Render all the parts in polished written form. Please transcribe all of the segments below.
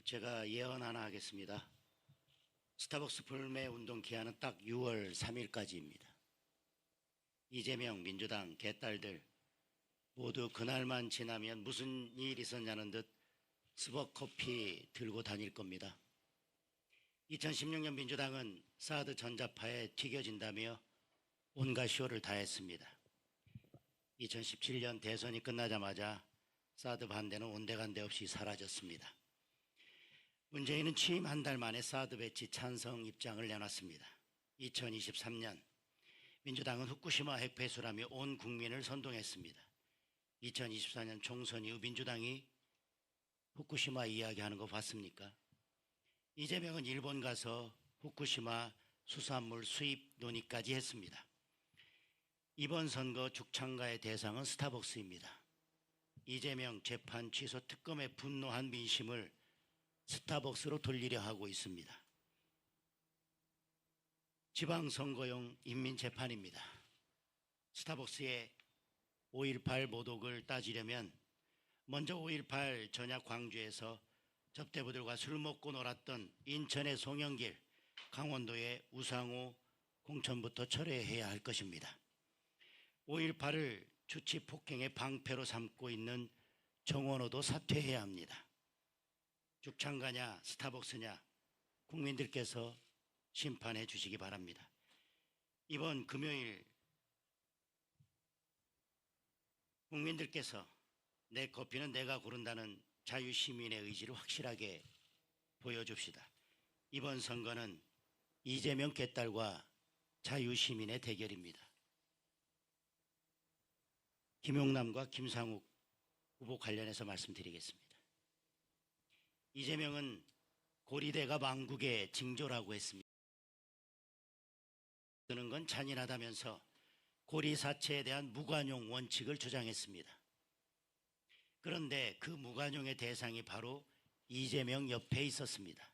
제가 예언 하나 하겠습니다. 스타벅스 불매 운동 기한은 딱 6월 3일까지입니다. 이재명 민주당 개딸들 모두 그날만 지나면 무슨 일 있었냐는 듯 스벅커피 들고 다닐 겁니다. 2016년 민주당은 사드 전자파에 튀겨진다며 온갖 쇼를 다 했습니다. 2017년 대선이 끝나자마자 사드 반대는 온데간데 없이 사라졌습니다. 문재인은 취임 한 달 만에 사드 배치 찬성 입장을 내놨습니다. 2023년 민주당은 후쿠시마 핵 폐수라며 온 국민을 선동했습니다. 2024년 총선 이후 민주당이 후쿠시마 이야기하는 거 봤습니까? 이재명은 일본 가서 후쿠시마 수산물 수입 논의까지 했습니다. 이번 선거 죽창가의 대상은 스타벅스입니다. 이재명 재판 취소 특검에 분노한 민심을 스타벅스로 돌리려 하고 있습니다. 지방선거용 인민재판입니다. 스타벅스의 5.18 모독을 따지려면 먼저 5.18 전약 광주에서 접대부들과 술 먹고 놀았던 인천의 송영길, 강원도의 우상호 공천부터 철회해야 할 것입니다. 5.18을 주치 폭행의 방패로 삼고 있는 정원호도 사퇴해야 합니다. 죽창가냐 스타벅스냐 국민들께서 심판해 주시기 바랍니다. 이번 금요일 국민들께서 내 커피는 내가 고른다는 자유시민의 의지를 확실하게 보여줍시다. 이번 선거는 이재명 개딸과 자유시민의 대결입니다. 김용남과 김상욱 후보 관련해서 말씀드리겠습니다. 이재명은 고리대가 망국의 징조라고 했습니다. 쓰는 건 잔인하다면서 고리사체에 대한 무관용 원칙을 주장했습니다. 그런데 그 무관용의 대상이 바로 이재명 옆에 있었습니다.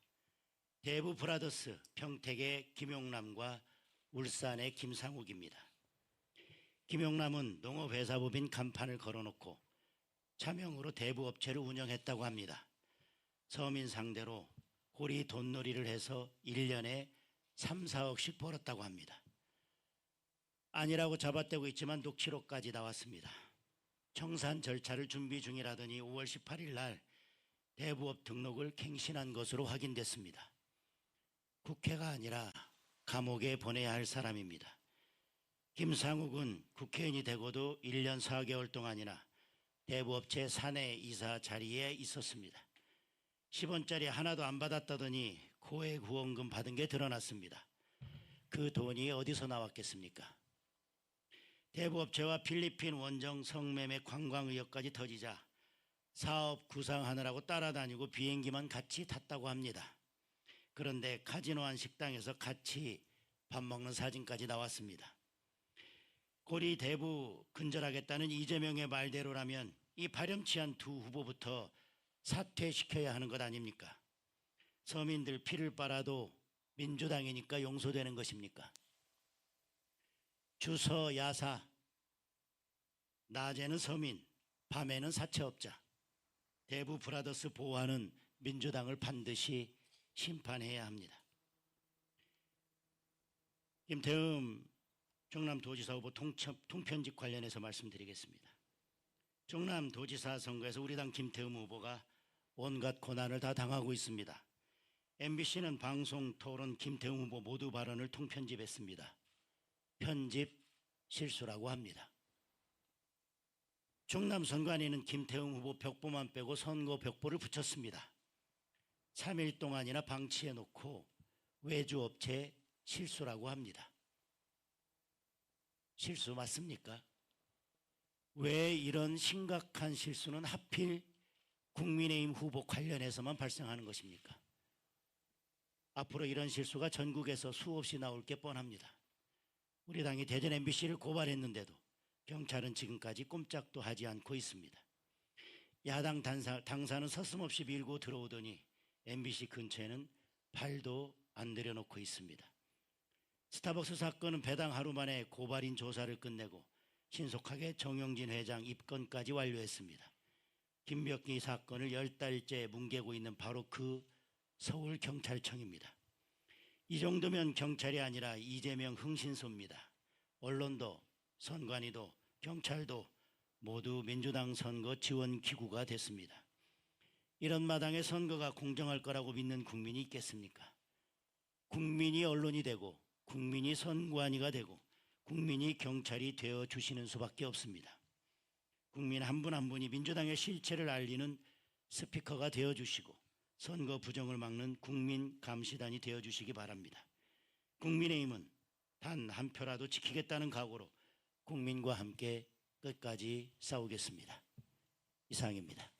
대부 브라더스 평택의 김용남과 울산의 김상욱입니다. 김용남은 농업회사법인 간판을 걸어놓고 차명으로 대부업체를 운영했다고 합니다. 서민 상대로 고리 돈놀이를 해서 1년에 3, 4억씩 벌었다고 합니다. 아니라고 잡아떼고 있지만 녹취록까지 나왔습니다. 청산 절차를 준비 중이라더니 5월 18일 날 대부업 등록을 갱신한 것으로 확인됐습니다. 국회가 아니라 감옥에 보내야 할 사람입니다. 김상욱은 국회의원이 되고도 1년 4개월 동안이나 대부업체 사내 이사 자리에 있었습니다. 10원짜리 하나도 안 받았다더니 고액 후원금 받은 게 드러났습니다. 그 돈이 어디서 나왔겠습니까? 대부업체와 필리핀 원정 성매매 관광 의혹까지 터지자 사업 구상하느라고 따라다니고 비행기만 같이 탔다고 합니다. 그런데 카지노한 식당에서 같이 밥 먹는 사진까지 나왔습니다. 고리 대부 근절하겠다는 이재명의 말대로라면 이 파렴치한 두 후보부터 사퇴시켜야 하는 것 아닙니까? 서민들 피를 빨아도 민주당이니까 용서되는 것입니까? 주서 야사, 낮에는 서민, 밤에는 사채업자, 대부 브라더스 보호하는 민주당을 반드시 심판해야 합니다. 김태흠 경남도지사 후보 통편집 관련해서 말씀드리겠습니다. 경남도지사 선거에서 우리 당 김태흠 후보가 온갖 고난을 다 당하고 있습니다. MBC는 방송, 토론, 김태흠 후보 모두 발언을 통편집했습니다. 편집 실수라고 합니다. 충남 선관위는 김태흠 후보 벽보만 빼고 선거 벽보를 붙였습니다. 3일 동안이나 방치해놓고 외주업체 실수라고 합니다. 실수 맞습니까? 왜 이런 심각한 실수는 하필 국민의힘 후보 관련해서만 발생하는 것입니까? 앞으로 이런 실수가 전국에서 수없이 나올 게 뻔합니다. 우리 당이 대전 MBC를 고발했는데도 경찰은 지금까지 꼼짝도 하지 않고 있습니다. 야당 당사는 서슴없이 밀고 들어오더니 MBC 근처에는 발도 안 들여놓고 있습니다. 스타벅스 사건은 배당 하루 만에 고발인 조사를 끝내고 신속하게 정용진 회장 입건까지 완료했습니다. 김덕기 사건을 10달째 뭉개고 있는 바로 그 서울경찰청입니다. 이 정도면 경찰이 아니라 이재명 흥신소입니다. 언론도 선관위도 경찰도 모두 민주당 선거 지원 기구가 됐습니다. 이런 마당에 선거가 공정할 거라고 믿는 국민이 있겠습니까? 국민이 언론이 되고 국민이 선관위가 되고 국민이 경찰이 되어주시는 수밖에 없습니다. 국민 한 분 한 분이 민주당의 실체를 알리는 스피커가 되어주시고 선거 부정을 막는 국민 감시단이 되어주시기 바랍니다. 국민의힘은 단 한 표라도 지키겠다는 각오로 국민과 함께 끝까지 싸우겠습니다. 이상입니다.